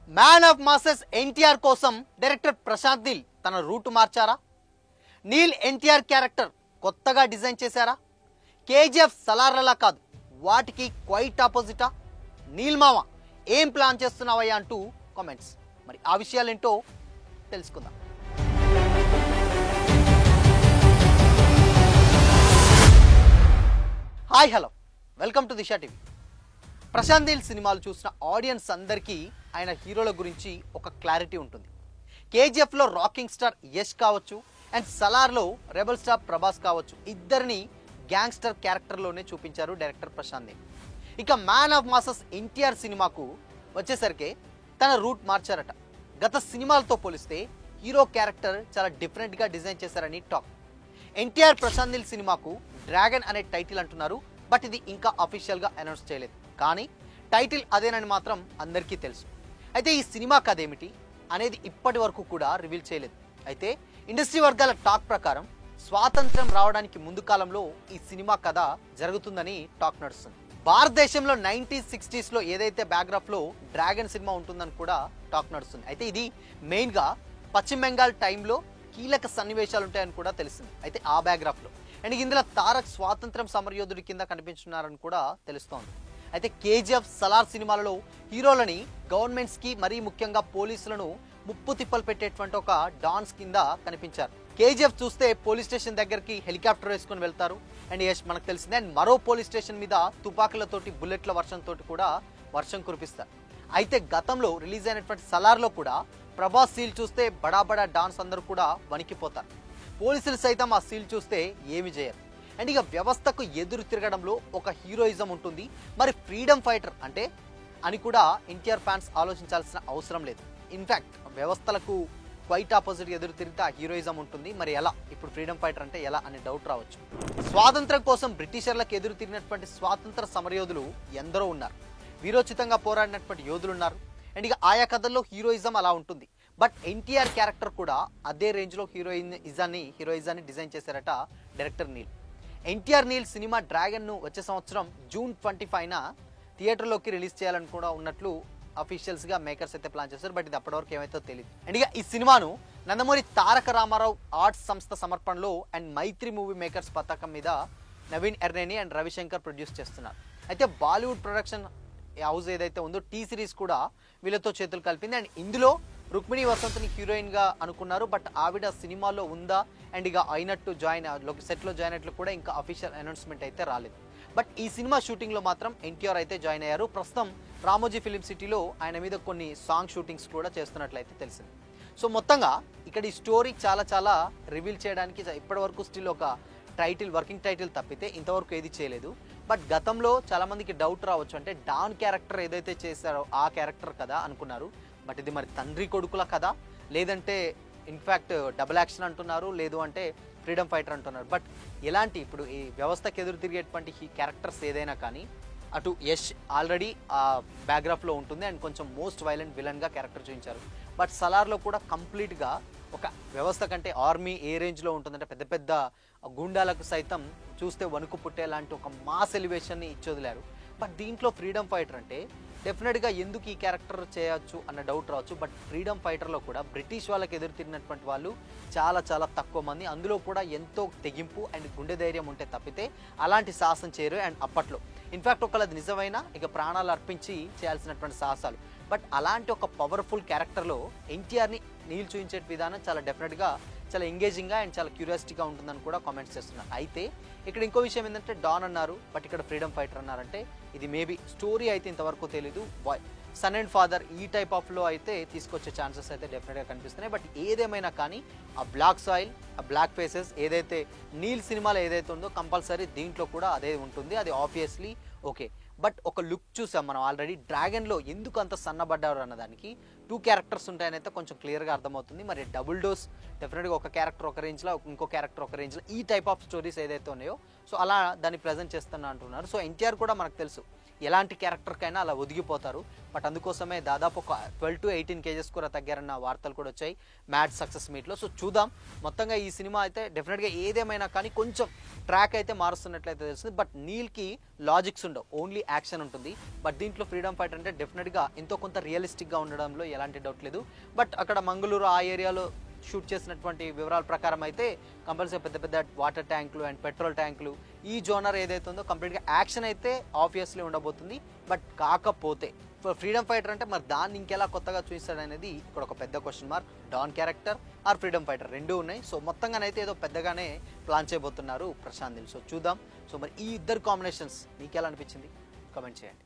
Man of masses NTR కోసం director Prashanth Neel తన route మార్చారా? Neel NTR character కొత్తగా డిజైన్ చేశారా? కేజీఎఫ్ సలార్లలా కాదు, వాటికి క్వైట్ ఆపోజిటా? నీల్ మామ ఏం ప్లాన్ చేస్తున్నావయ్యా అంటూ కామెంట్స్. మరి ఆ విషయాలేంటో తెలుసుకుందాం. Hi hello, welcome to Disha TV. Prashanth Neel సినిమాలు చూసిన ఆడియన్స్ అందరికీ ఆయన హీరోల గురించి ఒక క్లారిటీ ఉంటుంది. కేజీఎఫ్లో రాకింగ్ స్టార్ యష్ కావచ్చు, అండ్ సలార్లో రెబల్ స్టార్ ప్రభాస్ కావచ్చు, ఇద్దరిని గ్యాంగ్స్టర్ క్యారెక్టర్లోనే చూపించారు డైరెక్టర్ ప్రశాంత్ నీల్. ఇక మ్యాన్ ఆఫ్ మాసెస్ ఎన్టీఆర్ సినిమాకు వచ్చేసరికి తన రూట్ మార్చారట. గత సినిమాలతో పోలిస్తే హీరో క్యారెక్టర్ చాలా డిఫరెంట్గా డిజైన్ చేశారని టాక్. ఎన్టీఆర్ ప్రశాంత్ నీల్ సినిమాకు డ్రాగన్ అనే టైటిల్ అంటున్నారు, బట్ ఇది ఇంకా అఫీషియల్గా అనౌన్స్ చేయలేదు. కానీ టైటిల్ అదేనని మాత్రం అందరికీ తెలుసు. అయితే ఈ సినిమా కథ ఏమిటి అనేది ఇప్పటి వరకు కూడా రివీల్ చేయలేదు. అయితే ఇండస్ట్రీ వర్గాల టాక్ ప్రకారం స్వాతంత్ర్యం రావడానికి ముందు కాలంలో ఈ సినిమా కథ జరుగుతుందని టాక్ నడుస్తుంది. భారతదేశంలో 1960s ఏదైతే బ్యాక్గ్రాఫ్లో డ్రాగన్ సినిమా ఉంటుందని కూడా టాక్ నడుస్తుంది. అయితే ఇది మెయిన్గా పశ్చిమ బెంగాల్ టైంలో కీలక సన్నివేశాలు ఉంటాయని కూడా తెలిసింది. అయితే ఆ బ్యాక్గ్రాఫ్లో అండ్ ఇందులో తారక్ స్వాతంత్ర్యం సమరయోధుడి కింద కనిపించున్నారని కూడా తెలుస్తోంది. అయితే కేజీఎఫ్, సలార్ సినిమాలలో హీరోలని గవర్నమెంట్స్కి మరీ ముఖ్యంగా పోలీసులను ముప్పు తిప్పలు పెట్టేటువంటి ఒక డాన్స్ కింద కనిపించారు. కేజీఎఫ్ చూస్తే పోలీస్ స్టేషన్ దగ్గరికి హెలికాప్టర్ వేసుకొని వెళ్తారు, అండ్ యష్ మనకు తెలిసిందే. అండ్ మరో పోలీస్ స్టేషన్ మీద తుపాకులతోటి, బుల్లెట్ల వర్షంతో కూడా వర్షం కురిపిస్తారు. అయితే గతంలో రిలీజ్ అయినటువంటి సలార్లో కూడా ప్రభాస్ సీల్ చూస్తే బడా డాన్స్ అందరూ కూడా వణికిపోతారు. పోలీసులు సైతం ఆ సీల్ చూస్తే ఏమి చేయరు. అండ్ ఇక వ్యవస్థకు ఎదురు తిరగడంలో ఒక హీరోయిజం ఉంటుంది. మరి ఫ్రీడమ్ ఫైటర్ అంటే అని కూడా ఎన్టీఆర్ ఫ్యాన్స్ ఆలోచించాల్సిన అవసరం లేదు. ఇన్ఫ్యాక్ట్ వ్యవస్థలకు క్వైట్ ఆపోజిట్ ఎదురు తిరిగితే ఆ హీరోయిజం ఉంటుంది. మరి ఎలా ఇప్పుడు ఫ్రీడమ్ ఫైటర్ అంటే ఎలా అనే డౌట్ రావచ్చు. స్వాతంత్రం కోసం బ్రిటిషర్లకు ఎదురు తిరిగినటువంటి స్వాతంత్ర సమరయోధులు ఎందరో ఉన్నారు. వీరోచితంగా పోరాడినటువంటి యోధులు ఉన్నారు. అండ్ ఇక ఆయా కథల్లో హీరోయిజం అలా ఉంటుంది. బట్ ఎన్టీఆర్ క్యారెక్టర్ కూడా అదే రేంజ్లో హీరోయిజాన్ని డిజైన్ చేశారట డైరెక్టర్ నీల్. ఎన్టీఆర్ నీల్ సినిమా డ్రాగన్ను వచ్చే సంవత్సరం June 25న థియేటర్లోకి రిలీజ్ చేయాలని కూడా ఉన్నట్లు అఫీషియల్స్గా మేకర్స్ అయితే ప్లాన్ చేశారు. బట్ ఇది అప్పటివరకు ఏమైతే తెలియదు. అండ్ ఇక ఈ సినిమాను నందమూరి తారక రామారావు ఆర్ట్స్ సంస్థ సమర్పణలో అండ్ మైత్రి మూవీ మేకర్స్ పతాకం మీద నవీన్ ఎర్నేని అండ్ రవిశంకర్ ప్రొడ్యూస్ చేస్తున్నారు. అయితే బాలీవుడ్ ప్రొడక్షన్ హౌస్ ఏదైతే ఉందో టీ సిరీస్ కూడా వీళ్ళతో చేతులు కలిపింది. అండ్ ఇందులో రుక్మిణి వసంత్ని హీరోయిన్గా అనుకున్నారు. బట్ ఆవిడ సినిమాలో ఉందా అండ్ ఇక అయినట్టు సెట్లో జాయిన్ అయినట్లు కూడా ఇంకా అఫీషియల్ అనౌన్స్మెంట్ అయితే రాలేదు. బట్ ఈ సినిమా షూటింగ్లో మాత్రం ఎన్టీఆర్ అయితే జాయిన్ అయ్యారు. ప్రస్తుతం రామోజీ ఫిలిం సిటీలో ఆయన మీద కొన్ని సాంగ్ షూటింగ్స్ కూడా చేస్తున్నట్లయితే తెలిసింది. సో మొత్తంగా ఇక్కడ ఈ స్టోరీ చాలా రివీల్ చేయడానికి ఇప్పటివరకు స్టిల్ ఒక వర్కింగ్ టైటిల్ తప్పితే ఇంతవరకు ఏది చేయలేదు. బట్ గతంలో చాలామందికి డౌట్ రావచ్చు, అంటే డాన్ క్యారెక్టర్ ఏదైతే చేశారో ఆ క్యారెక్టర్ కదా అనుకున్నారు. బట్ ఇది మరి తండ్రి కొడుకుల కదా, లేదంటే ఇన్ఫ్యాక్ట్ డబుల్ యాక్షన్ అంటున్నారు, లేదు అంటే ఫ్రీడమ్ ఫైటర్ అంటున్నారు. బట్ ఎలాంటి ఇప్పుడు ఈ వ్యవస్థకు ఎదురు తిరిగేటువంటి ఈ క్యారెక్టర్స్ ఏదైనా కానీ అటు యష్ ఆల్రెడీ ఆ బ్యాక్గ్రాఫ్లో ఉంటుంది అండ్ కొంచెం మోస్ట్ వైలెంట్ విలన్గా క్యారెక్టర్ చూపించారు. బట్ సలార్లో కూడా కంప్లీట్గా ఒక వ్యవస్థ కంటే ఆర్మీ ఏ రేంజ్లో ఉంటుందంటే పెద్ద గుండాలకు సైతం చూస్తే వణుకు పుట్టేలాంటి ఒక మాస్ ఎలివేషన్ని ఇచ్చి వదిలారు. బట్ దీంట్లో ఫ్రీడమ్ ఫైటర్ అంటే డెఫినెట్గా ఎందుకు ఈ క్యారెక్టర్ చేయొచ్చు అన్న డౌట్ రావచ్చు. బట్ ఫ్రీడమ్ ఫైటర్లో కూడా బ్రిటిష్ వాళ్ళకి ఎదురు తిరిగినటువంటి వాళ్ళు చాలా తక్కువ మంది. అందులో కూడా ఎంతో తెగింపు అండ్ గుండె ధైర్యం ఉంటే తప్పితే అలాంటి సాహసం చేయరు. అండ్ అప్పట్లో ఇన్ఫ్యాక్ట్ ఒకళ్ళది నిజమైన ఇక ప్రాణాలు అర్పించి చేయాల్సినటువంటి సాహసాలు. బట్ అలాంటి ఒక పవర్ఫుల్ క్యారెక్టర్లో ఎన్టీఆర్ని నీల్ చూపించే విధానం చాలా డెఫినెట్గా చాలా ఎంగేజింగ్గా అండ్ చాలా క్యూరియాసిటీగా ఉంటుందని కూడా కామెంట్స్ చేస్తున్నారు. అయితే ఇక్కడ ఇంకో విషయం ఏంటంటే డాన్ అన్నారు, బట్ ఇక్కడ ఫ్రీడమ్ ఫైటర్ అన్నారంటే ఇది మేబీ స్టోరీ అయితే ఇంతవరకు తెలీదు. సన్ అండ్ ఫాదర్ ఈ టైప్ ఆఫ్లో అయితే తీసుకొచ్చే ఛాన్సెస్ అయితే డెఫినెట్గా కనిపిస్తున్నాయి. బట్ ఏదేమైనా కానీ ఆ బ్లాక్ సాయిల్, ఆ బ్లాక్ ఫేసెస్ ఏదైతే నీల్ సినిమాలో ఏదైతే ఉందో కంపల్సరీ దీంట్లో కూడా అదే ఉంటుంది. అది ఆబ్వియస్లీ ఓకే. బట్ ఒక లుక్ చూసాం మనం ఆల్రెడీ. డ్రాగన్లో ఎందుకు అంత సన్నబడ్డారు అన్నదానికి 2 క్యారెక్టర్స్ ఉంటాయని అయితే కొంచెం క్లియర్గా అర్థమవుతుంది. మరి డబుల్ డోస్ డెఫినెట్గా ఒక క్యారెక్టర్ ఒక రేంజ్లో, ఇంకో క్యారెక్టర్ ఒక రేంజ్లో, ఈ టైప్ ఆఫ్ స్టోరీస్ ఏదైతే ఉన్నాయో సో అలా దాన్ని ప్రజెంట్ చేస్తున్నా అంటున్నారు. సో ఎన్టీఆర్ కూడా మనకు తెలుసు ఎలాంటి క్యారెక్టర్కైనా అలా ఒదిగిపోతారు. బట్ అందుకోసమే దాదాపు ఒక 12 to 18 kgs కూడా తగ్గారన్న వార్తలు కూడా వచ్చాయి మ్యాడ్ సక్సెస్ మీట్లో. సో చూద్దాం. మొత్తంగా ఈ సినిమా అయితే డెఫినెట్గా ఏదేమైనా కానీ కొంచెం ట్రాక్ అయితే మారుస్తున్నట్లయితే తెలుస్తుంది. బట్ నీల్కి లాజిక్స్ ఉండవు, ఓన్లీ యాక్షన్ ఉంటుంది. బట్ దీంట్లో ఫ్రీడమ్ ఫైటర్ అంటే డెఫినెట్గా ఎంతో కొంత రియలిస్టిక్గా ఉండడంలో ఎలాంటి డౌట్ లేదు. బట్ అక్కడ మంగళూరు ఆ ఏరియాలో షూట్ చేసినటువంటి వివరాల ప్రకారం అయితే కంపల్సరీ పెద్ద పెద్ద వాటర్ ట్యాంకులు అండ్ పెట్రోల్ ట్యాంకులు ఈ జోనర్ ఏదైతే ఉందో కంప్లీట్గా యాక్షన్ అయితే ఆబ్వియస్లీ ఉండబోతుంది. బట్ కాకపోతే ఫ్రీడమ్ ఫైటర్ అంటే మరి దాన్ని ఇంకెలా కొత్తగా చూపిస్తాడనేది ఇక్కడ ఒక పెద్ద question mark. Don character or freedom fighter రెండూ ఉన్నాయి. సో మొత్తంగానైతే ఏదో పెద్దగానే ప్లాన్ చేయబోతున్నారు ప్రశాంత్ నీల్. సో చూద్దాం. సో మరి ఈ ఇద్దరు కాంబినేషన్స్ మీకు ఎలా అనిపించింది కామెంట్ చేయండి.